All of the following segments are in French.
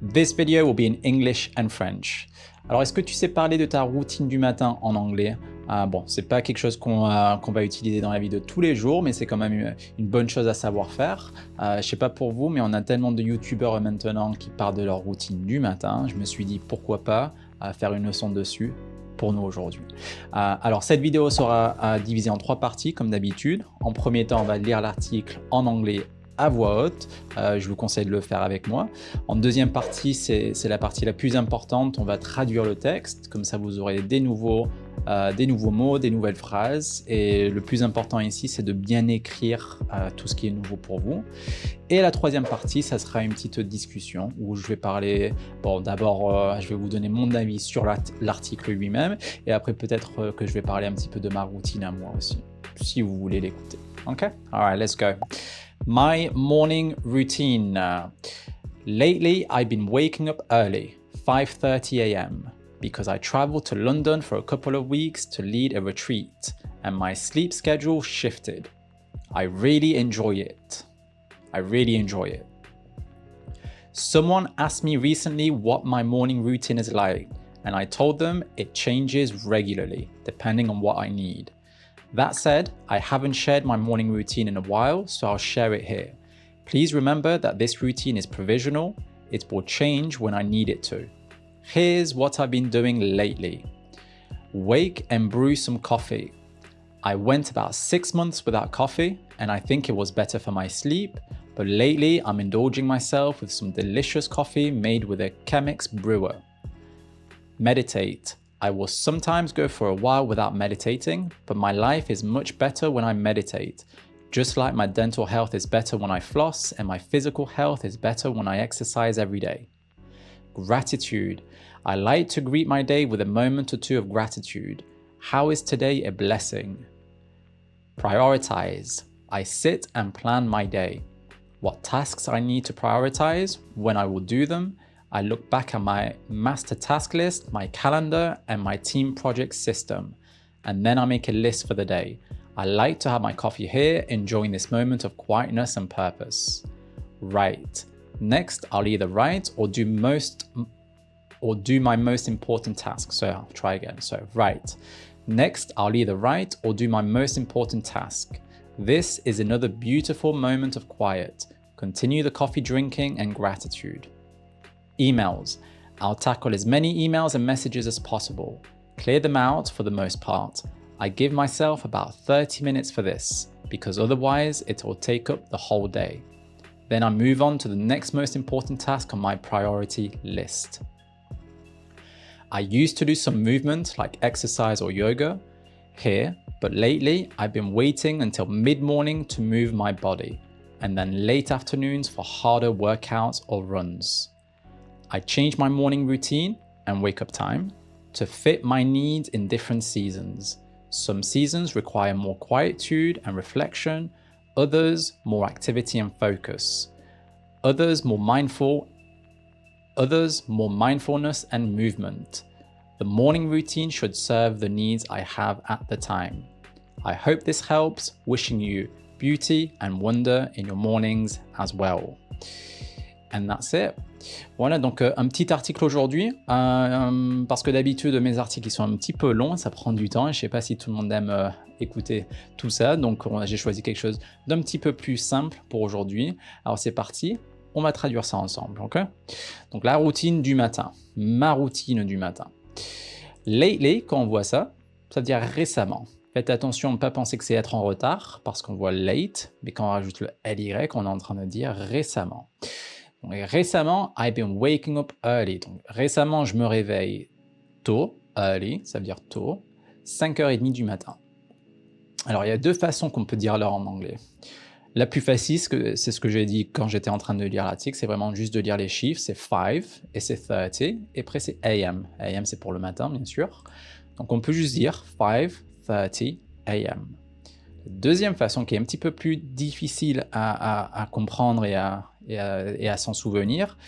This video will be in English and French. Alors, est-ce que tu sais parler de ta routine du matin en anglais? Bon, c'est pas quelque chose qu'on va utiliser dans la vie de tous les jours, mais c'est quand même une bonne chose à savoir faire. Je sais pas pour vous, mais on a tellement de youtubeurs maintenant qui parlent de leur routine du matin. Je me suis dit pourquoi pas faire une leçon dessus pour nous aujourd'hui. Alors, cette vidéo sera divisée en 3 parties comme d'habitude. En premier temps, on va lire l'article en anglais à voix haute. Je vous conseille de le faire avec moi. En deuxième partie, c'est la partie la plus importante. On va traduire le texte. Comme ça, vous aurez des nouveaux mots, des nouvelles phrases. Et le plus important ici, c'est de bien écrire tout ce qui est nouveau pour vous. Et la troisième partie, ça sera une petite discussion où je vais parler, bon d'abord je vais vous donner mon avis sur l'article lui-même et après peut-être que je vais parler un petit peu de ma routine à moi aussi, si vous voulez l'écouter. Ok? Alright, let's go. My morning routine. Lately, I've been waking up early, 5:30 a.m. because I traveled to London for a couple of weeks to lead a retreat and my sleep schedule shifted. I really enjoy it. Someone asked me recently what my morning routine is like, and I told them it changes regularly, depending on what I need. That said, I haven't shared my morning routine in a while, so I'll share it here. Please remember that this routine is provisional. It will change when I need it to. Here's what I've been doing lately. Wake and brew some coffee. I went about 6 months without coffee, and I think it was better for my sleep, but lately I'm indulging myself with some delicious coffee made with a Chemex brewer. Meditate. I will sometimes go for a while without meditating, but my life is much better when I meditate. Just like my dental health is better when I floss, and my physical health is better when I exercise every day. Gratitude. I like to greet my day with a moment or two of gratitude. How is today a blessing? Prioritize. I sit and plan my day. What tasks I need to prioritize, when I will do them. I look back at my master task list, my calendar, and my team project system, and then I make a list for the day. I like to have my coffee here, enjoying this moment of quietness and purpose. Write. Next, I'll either write or do my most important task. So I'll try again. So write. Next, I'll either write or do my most important task. This is another beautiful moment of quiet. Continue the coffee drinking and gratitude. Emails. I'll tackle as many emails and messages as possible. Clear them out for the most part. I give myself about 30 minutes for this, because otherwise it will take up the whole day. Then I move on to the next most important task on my priority list. I used to do some movement like exercise or yoga here, but lately I've been waiting until mid-morning to move my body, and then late afternoons for harder workouts or runs. I change my morning routine and wake up time to fit my needs in different seasons. Some seasons require more quietude and reflection, others more activity and focus, others more mindfulness and movement. The morning routine should serve the needs I have at the time. I hope this helps. Wishing you beauty and wonder in your mornings as well. And that's it. Voilà, donc un petit article aujourd'hui, parce que d'habitude mes articles ils sont un petit peu longs, ça prend du temps et je ne sais pas si tout le monde aime écouter tout ça, donc j'ai choisi quelque chose d'un petit peu plus simple pour aujourd'hui. Alors c'est parti, on va traduire ça ensemble, ok? Donc la routine du matin, ma routine du matin. Lately, quand on voit ça, ça veut dire récemment. Faites attention à ne pas penser que c'est être en retard, parce qu'on voit late, mais quand on rajoute le ly, on est en train de dire récemment. Donc, récemment, I've been waking up early. Donc, récemment, je me réveille tôt, early, ça veut dire tôt, 5h30 du matin. Alors, il y a 2 façons qu'on peut dire l'heure en anglais. La plus facile, c'est ce que j'ai dit quand j'étais en train de lire l'article, c'est vraiment juste de lire les chiffres, c'est 5 et c'est 30, et après c'est AM. AM, c'est pour le matin, bien sûr. Donc, on peut juste dire 5:30 AM. La deuxième façon, qui est un petit peu plus difficile à comprendre et à s'en souvenir,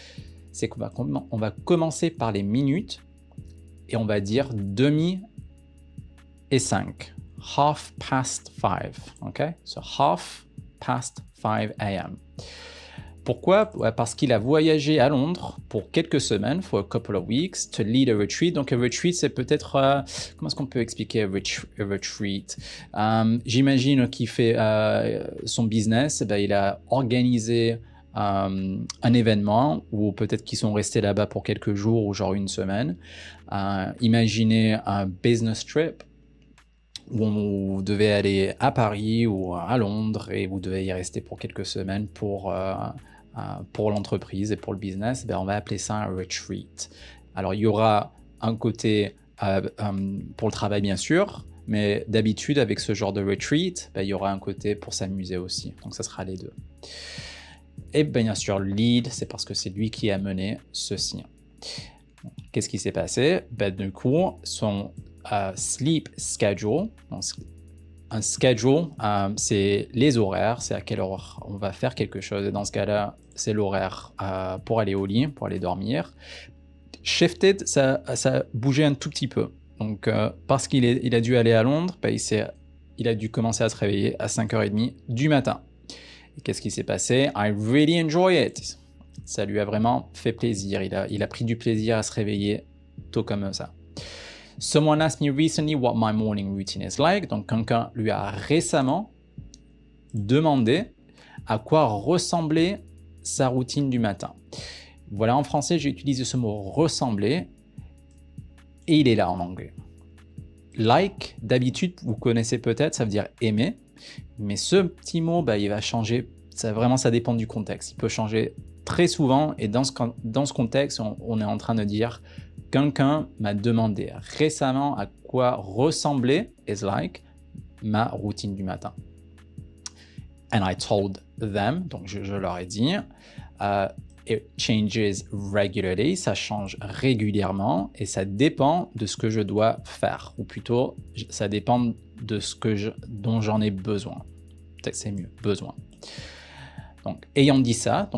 c'est qu'on va commencer par les minutes et on va dire demi et 5. Half past 5. Okay? So half past 5 a.m. Pourquoi? Parce qu'il a voyagé à Londres pour quelques semaines, for a couple of weeks, to lead a retreat. Donc, un retreat, c'est peut-être... comment est-ce qu'on peut expliquer un retreat? J'imagine qu'il fait son business. Il a organisé un événement, ou peut-être qu'ils sont restés là-bas pour quelques jours ou genre une semaine. Imaginez un business trip où vous devez aller à Paris ou à Londres et vous devez y rester pour quelques semaines pour l'entreprise et pour le business. On va appeler ça un retreat. Alors, il y aura un côté pour le travail, bien sûr, mais d'habitude, avec ce genre de retreat, il y aura un côté pour s'amuser aussi. Donc, ça sera les deux. Et bien sûr, lead, c'est parce que c'est lui qui a mené ceci. Qu'est-ce qui s'est passé? Du coup, son sleep schedule, donc un schedule, c'est les horaires, c'est à quelle heure on va faire quelque chose. Et dans ce cas-là, c'est l'horaire pour aller au lit, pour aller dormir. Shifted, ça a bougé un tout petit peu. Donc, parce qu'il a dû aller à Londres, il a dû commencer à se réveiller à 5h30 du matin. Et qu'est-ce qui s'est passé? I really enjoy it. Ça lui a vraiment fait plaisir. Il a pris du plaisir à se réveiller tôt comme ça. Someone asked me recently what my morning routine is like. Donc, quelqu'un lui a récemment demandé à quoi ressemblait sa routine du matin. Voilà, en français, j'ai utilisé ce mot ressembler et il est là en anglais. Like, d'habitude, vous connaissez peut-être, ça veut dire aimer. Mais ce petit mot, il va changer. Ça dépend du contexte. Il peut changer très souvent et dans ce contexte, on est en train de dire quelqu'un m'a demandé récemment à quoi ressemblait is like ma routine du matin. And I told them, donc je leur ai dit, it changes regularly, ça change régulièrement et ça dépend de ce que je dois faire, ou plutôt ça dépend de dont j'en ai besoin. Peut-être c'est mieux, besoin. Donc, ayant dit ça,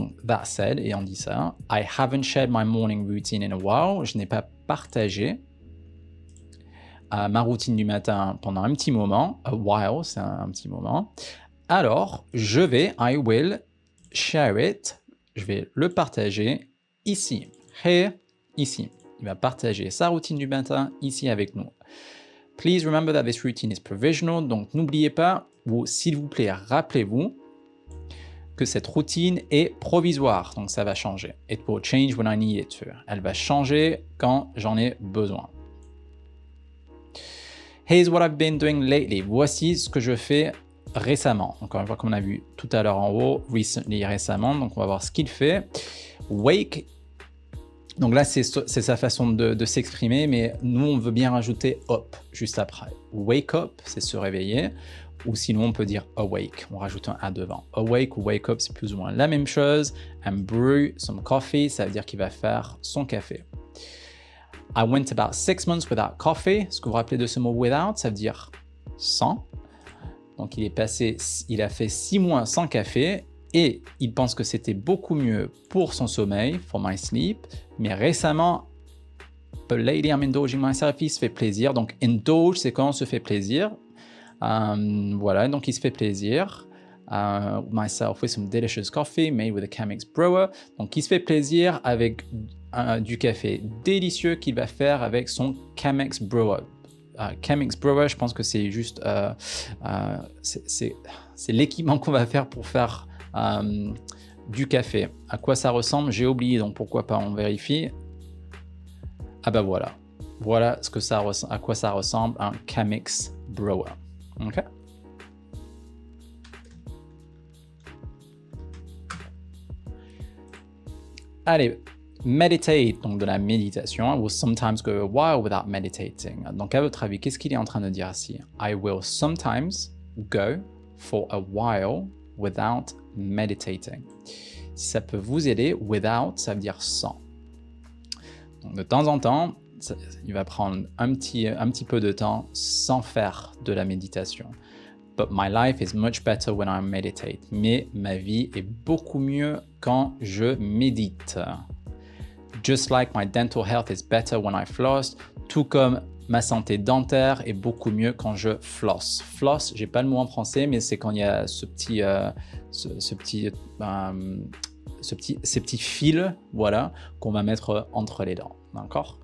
ayant dit ça, I haven't shared my morning routine in a while. Je n'ai pas partagé ma routine du matin pendant un petit moment. A while, c'est un petit moment. Alors, I will share it. Je vais le partager ici. Here, ici. Il va partager sa routine du matin ici avec nous. Please remember that this routine is provisional. Donc, n'oubliez pas, ou s'il vous plaît, rappelez-vous que cette routine est provisoire, donc ça va changer. It will change when I need it to. Elle va changer quand j'en ai besoin. Here's what I've been doing lately. Voici ce que je fais récemment. Encore une fois, comme on a vu tout à l'heure en haut, recently, récemment. Donc on va voir ce qu'il fait. Wake. Donc là, c'est sa façon de s'exprimer, mais nous, on veut bien rajouter up juste après. Wake up, c'est se réveiller. Ou sinon, on peut dire awake. On rajoute un A devant. Awake ou wake up, c'est plus ou moins la même chose. And brew some coffee, ça veut dire qu'il va faire son café. I went about 6 months without coffee. Ce que vous vous rappelez de ce mot without, ça veut dire sans. Donc, il a fait 6 mois sans café et il pense que c'était beaucoup mieux pour son sommeil, for my sleep. Mais récemment, but lately I'm indulging myself, il se fait plaisir. Donc, indulge, c'est quand on se fait plaisir. Voilà, donc il se fait plaisir. Myself with some delicious coffee made with a Chemex brewer. Donc il se fait plaisir avec du café délicieux qu'il va faire avec son Chemex brewer. Chemex brewer, je pense que c'est juste c'est l'équipement qu'on va faire pour faire du café. À quoi ça ressemble? J'ai oublié, donc pourquoi pas on vérifie. Ah bah voilà. Voilà à quoi ça ressemble un Chemex brewer. Ok. Allez, meditate, donc de la méditation. I will sometimes go a while without meditating. Donc à votre avis, qu'est-ce qu'il est en train de dire ici? I will sometimes go for a while without meditating. Si ça peut vous aider, without, ça veut dire sans. Donc de temps en temps, il va prendre un petit peu de temps sans faire de la méditation. But my life is much better when I meditate. Mais ma vie est beaucoup mieux quand je médite. Just like my dental health is better when I floss. Tout comme ma santé dentaire est beaucoup mieux quand je floss. Floss, j'ai pas le mot en français, mais c'est quand il y a ce ces petits fils, voilà, qu'on va mettre entre les dents, d'accord?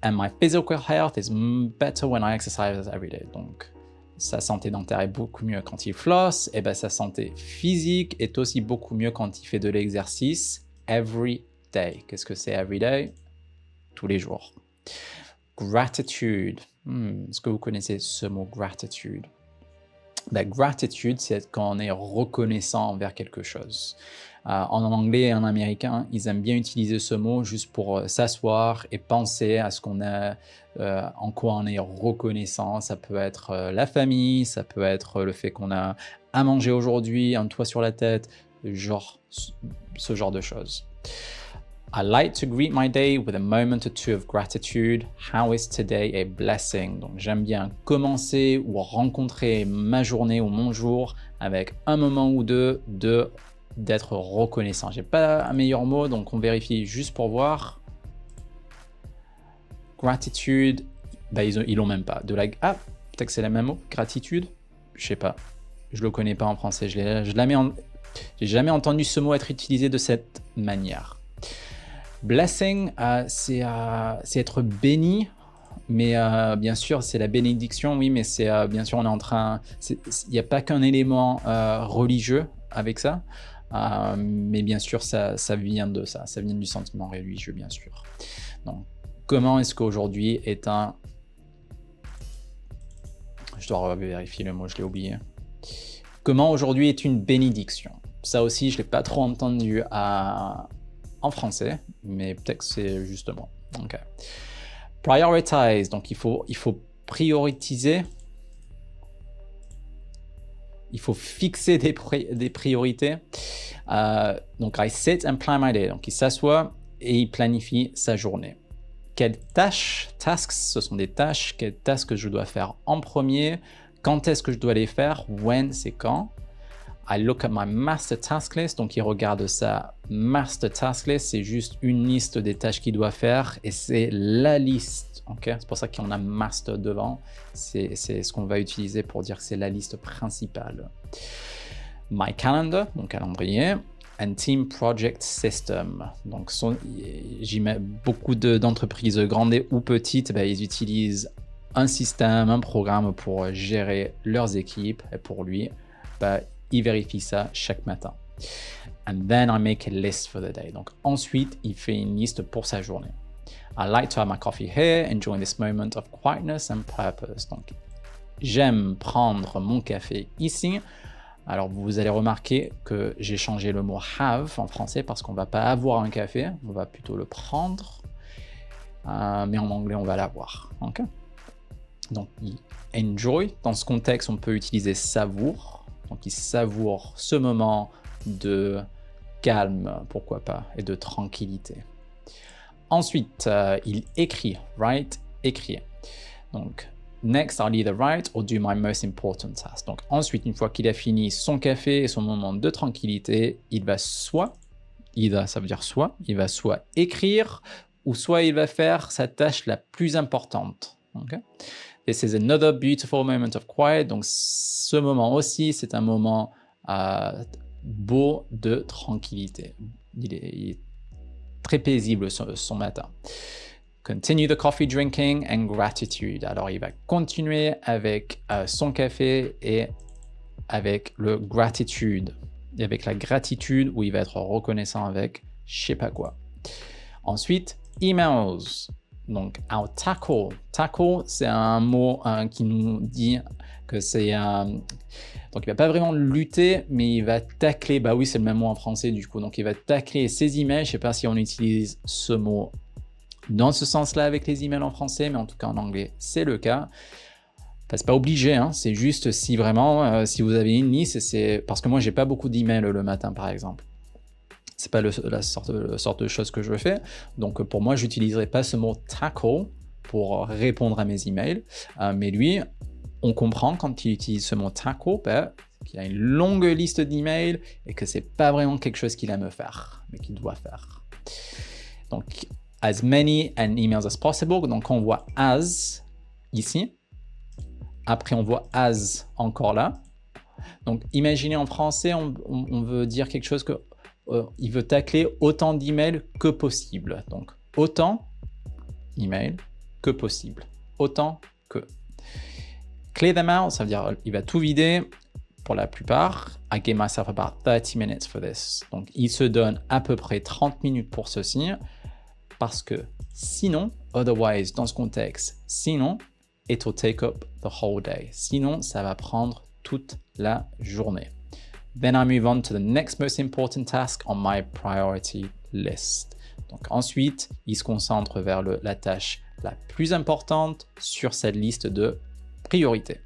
And my physical health is better when I exercise every day. Donc, sa santé dentaire est beaucoup mieux quand il flosse, et ben sa santé physique est aussi beaucoup mieux quand il fait de l'exercice every day. Qu'est-ce que c'est every day? Tous les jours. Gratitude. Est-ce que vous connaissez ce mot gratitude? Ben, gratitude, c'est quand on est reconnaissant envers quelque chose. En anglais et en américain, ils aiment bien utiliser ce mot juste pour s'asseoir et penser à ce qu'on a, en quoi on est reconnaissant. Ça peut être la famille, ça peut être le fait qu'on a à manger aujourd'hui, un toit sur la tête, ce genre de choses. I like to greet my day with a moment or two of gratitude. How is today a blessing? Donc j'aime bien commencer ou rencontrer ma journée ou mon jour avec un moment ou deux d'être reconnaissant. J'ai pas un meilleur mot, donc on vérifie juste pour voir. Gratitude, bah ils l'ont même pas. Peut-être que c'est le même mot, gratitude. Je sais pas, je le connais pas en français. J'ai jamais entendu ce mot être utilisé de cette manière. Blessing, c'est être béni, mais bien sûr, c'est la bénédiction, oui, mais c'est bien sûr, on est en train. Il n'y a pas qu'un élément religieux avec ça, mais bien sûr, ça vient de ça, ça vient du sentiment religieux, bien sûr. Donc, comment est-ce qu'aujourd'hui est un. Je dois vérifier le mot, je l'ai oublié. Comment aujourd'hui est une bénédiction? Ça aussi, je ne l'ai pas trop entendu en français, mais peut-être que c'est justement. Okay. Prioritize, donc il faut prioriser. Il faut fixer des priorités. Donc, I sit and plan my day. Donc, il s'assoit et il planifie sa journée. Quelles tasks, ce sont des tâches, quelles tâches que je dois faire en premier, quand est-ce que je dois les faire, when, c'est quand. I look at my master task list, donc il regarde sa master task list, c'est juste une liste des tâches qu'il doit faire et c'est la liste, ok? C'est pour ça qu'on a master devant, c'est ce qu'on va utiliser pour dire que c'est la liste principale. My calendar, mon calendrier, and team project system. Donc j'y mets beaucoup d'entreprises grandes ou petites, ils utilisent un système, un programme pour gérer leurs équipes et pour lui, il vérifie ça chaque matin. And then I make a list for the day. Donc ensuite, il fait une liste pour sa journée. I like to have my coffee here, enjoying this moment of quietness and purpose. Donc j'aime prendre mon café ici. Alors vous allez remarquer que j'ai changé le mot have en français parce qu'on ne va pas avoir un café, on va plutôt le prendre. Mais en anglais, on va l'avoir. Okay? Donc enjoy, dans ce contexte, on peut utiliser savoure. Donc, il savoure ce moment de calme, pourquoi pas, et de tranquillité. Ensuite, il écrit, write, écrire. Donc, next, I'll either write or do my most important task. Donc, ensuite, une fois qu'il a fini son café et son moment de tranquillité, il va soit écrire, ou soit il va faire sa tâche la plus importante. Okay? This is another beautiful moment of quiet. Donc, ce moment aussi, c'est un moment beau de tranquillité. Il est très paisible son matin. Continue the coffee drinking and gratitude. Alors, il va continuer avec son café et avec le gratitude. Et avec la gratitude où il va être reconnaissant avec je sais pas quoi. Ensuite, emails. Donc, our tackle. Tackle, c'est un mot qui nous dit que c'est donc, il va pas vraiment lutter, mais il va tacler. Bah oui, c'est le même mot en français du coup. Donc, il va tacler ses emails. Je sais pas si on utilise ce mot dans ce sens-là avec les emails en français, mais en tout cas en anglais, c'est le cas. C'est pas obligé, hein. C'est juste si vraiment, si vous avez une liste, c'est parce que moi, j'ai pas beaucoup d'emails le matin, par exemple. C'est pas la sorte de choses que je fais. Donc, pour moi, j'utiliserai pas ce mot tackle pour répondre à mes emails. Mais lui, on comprend quand il utilise ce mot tackle, qu'il a une longue liste d'emails et que c'est pas vraiment quelque chose qu'il aime faire, mais qu'il doit faire. Donc, as many emails as possible. Donc, on voit as ici. Après, on voit as encore là. Donc, imaginez en français, on veut dire quelque chose que il veut tacler autant d'emails que possible. Donc, autant email que possible. Autant que. Clear them out, ça veut dire il va tout vider. Pour la plupart, I gave myself about 30 minutes for this. Donc, il se donne à peu près 30 minutes pour ceci parce que sinon, otherwise, dans ce contexte, sinon, it will take up the whole day. Sinon, ça va prendre toute la journée. Then I move on to the next most important task on my priority list. Donc ensuite, il se concentre vers la tâche la plus importante sur cette liste de priorités.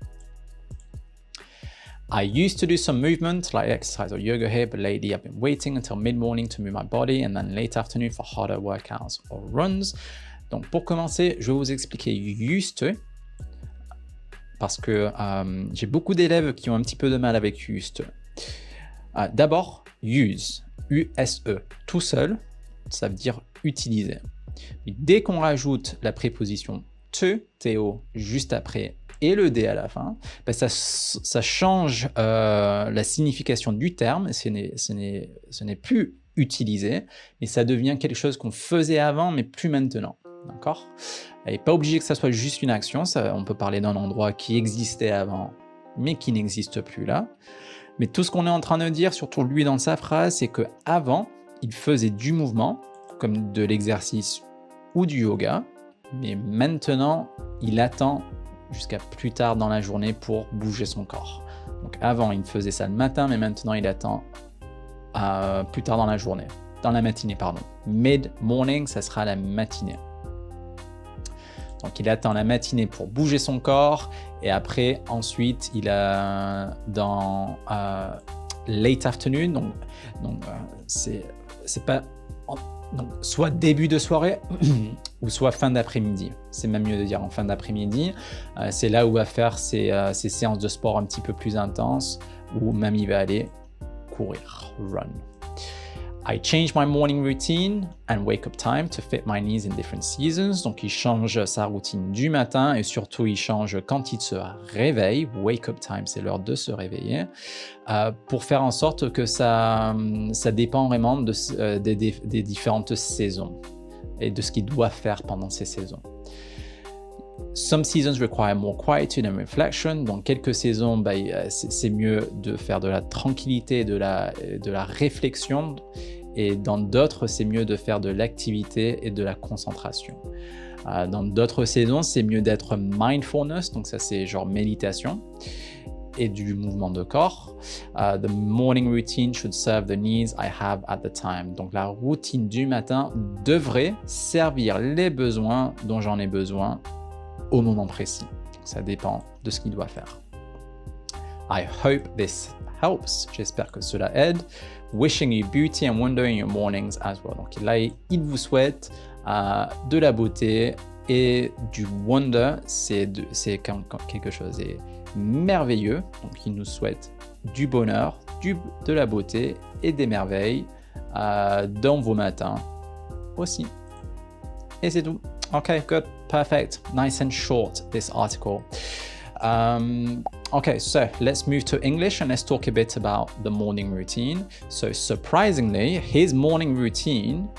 I used to do some movement like exercise or yoga here, but lately I've been waiting until mid-morning to move my body and then late afternoon for harder workouts or runs. Donc pour commencer, je vais vous expliquer used to parce que j'ai beaucoup d'élèves qui ont un petit peu de mal avec used to. D'abord, use, U-S-E, tout seul, ça veut dire utiliser. Mais dès qu'on rajoute la préposition to, T-O, juste après, et le D à la fin, ben ça change la signification du terme. Ce n'est plus utilisé, mais ça devient quelque chose qu'on faisait avant, mais plus maintenant. D'accord ? Et pas obligé que ça soit juste une action. On peut parler d'un endroit qui existait avant, mais qui n'existe plus là. Mais tout ce qu'on est en train de dire, surtout lui dans sa phrase, c'est qu'avant, il faisait du mouvement, comme de l'exercice ou du yoga, mais maintenant, il attend jusqu'à plus tard dans la journée pour bouger son corps. Donc avant, il faisait ça le matin, mais maintenant, il attend plus tard dans la journée. Dans la matinée, pardon. Mid-morning, ça sera la matinée. Donc, il attend la matinée pour bouger son corps et après, ensuite, il a dans late afternoon, donc c'est pas donc, soit début de soirée ou soit fin d'après-midi. C'est même mieux de dire en fin d'après-midi. C'est là où il va faire ses séances de sport un petit peu plus intenses ou même il va aller courir, run. I change my morning routine and wake-up time to fit my needs in different seasons. Donc, il change sa routine du matin et surtout, il change quand il se réveille. Wake-up time, c'est l'heure de se réveiller. Pour faire en sorte que ça dépend vraiment des différentes saisons et de ce qu'il doit faire pendant ces saisons. Some seasons require more quietude and reflection. Dans quelques saisons, c'est mieux de faire de la tranquillité, de la réflexion. Et dans d'autres, c'est mieux de faire de l'activité et de la concentration. Dans d'autres saisons, c'est mieux d'être mindfulness. Donc ça, c'est genre méditation et du mouvement de corps. The morning routine should serve the needs I have at the time. Donc la routine du matin devrait servir les besoins dont j'en ai besoin au moment précis. Ça dépend de ce qu'il doit faire. I hope this helps. J'espère que cela aide. Wishing you beauty and wonder in your mornings as well. Donc là, il vous souhaite de la beauté et du wonder. C'est quand quelque chose est merveilleux. Donc il nous souhaite du bonheur, de la beauté et des merveilles dans vos matins aussi. Et c'est tout. Okay, good, perfect, nice and short, this article. Okay, so let's move to English and let's talk a bit about the morning routine. So surprisingly, his morning routine,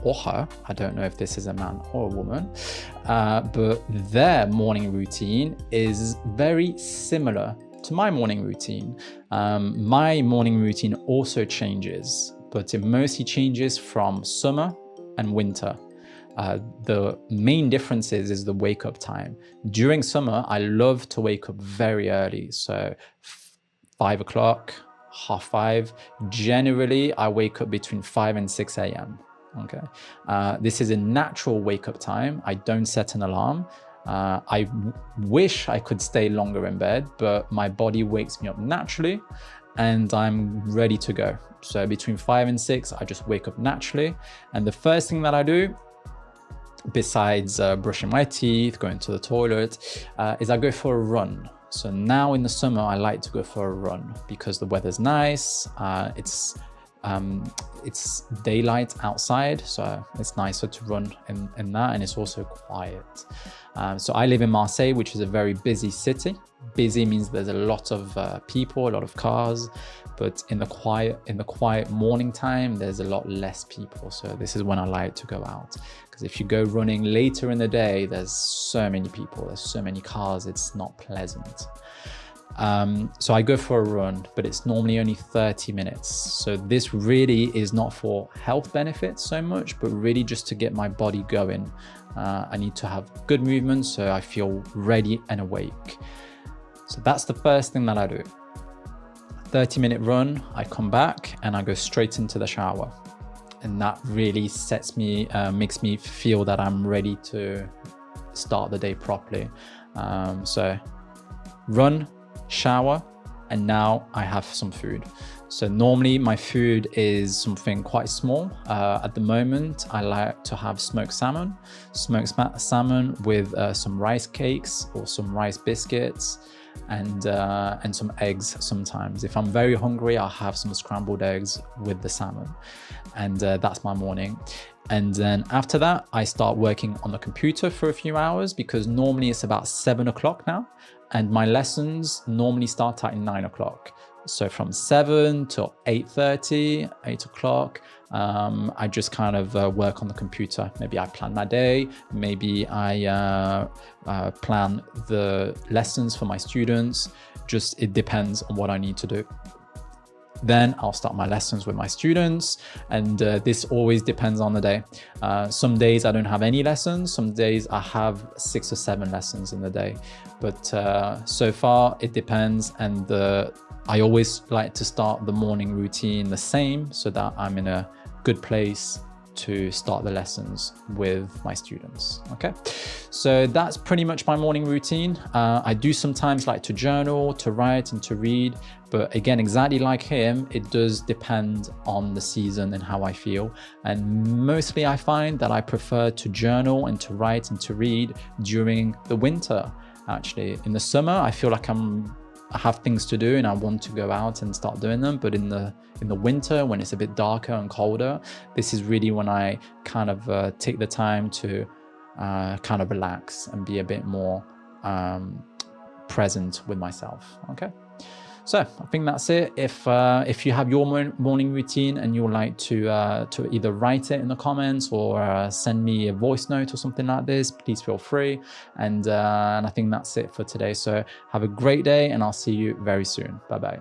or her, I don't know if this is a man or a woman, but their morning routine is very similar to my morning routine. My morning routine also changes, but it mostly changes from summer and winter. The main difference is the wake-up time. During summer, I love to wake up very early, so 5 o'clock, 5:30. Generally, I wake up between 5 and 6 a.m. Okay, this is a natural wake-up time. I don't set an alarm. I wish I could stay longer in bed, but my body wakes me up naturally and I'm ready to go. So between 5 and 6, I just wake up naturally. And the first thing that I do, besides brushing my teeth, going to the toilet, is I go for a run. So now in the summer, I like to go for a run because the weather's nice. It's it's daylight outside, so it's nicer to run in that, and it's also quiet. So I live in Marseille, which is a very busy city. Busy means there's a lot of people, a lot of cars, but in the quiet morning time, there's a lot less people. So this is when I like to go out, because if you go running later in the day, there's so many people, there's so many cars, it's not pleasant. So I go for a run, but it's normally only 30 minutes. So this really is not for health benefits so much, but really just to get my body going. I need to have good movement so I feel ready and awake. So that's the first thing that I do. 30-minute run, I come back and I go straight into the shower. And that really makes me feel that I'm ready to start the day properly. So run, shower, and now I have some food. So normally my food is something quite small. At the moment, I like to have smoked salmon with some rice cakes or some rice biscuits, and some eggs sometimes. If I'm very hungry, I'll have some scrambled eggs with the salmon, and that's my morning. And then after that, I start working on the computer for a few hours, because normally it's about 7 o'clock now, and my lessons normally start at 9 o'clock. So from 7 till 8:30, 8 o'clock, I just kind of work on the computer. Maybe I plan my day, maybe I plan the lessons for my students. Just, it depends on what I need to do. Then I'll start my lessons with my students, and this always depends on the day. Some days I don't have any lessons, some days I have 6 or 7 lessons in the day, but so far it depends. And I always like to start the morning routine the same, so that I'm in a good place to start the lessons with my students. Okay, so that's pretty much my morning routine. I do sometimes like to journal, to write and to read, but again, exactly like him, it does depend on the season and how I feel. And mostly I find that I prefer to journal and to write and to read during the winter. Actually, in the summer, I feel like I have things to do and I want to go out and start doing them. But in the winter, when it's a bit darker and colder, this is really when I kind of take the time to kind of relax and be a bit more present with myself. Okay, so I think that's it. If you have your morning routine and you would like to either write it in the comments or send me a voice note or something like this, please feel free. And I think that's it for today. So have a great day, and I'll see you very soon. Bye bye.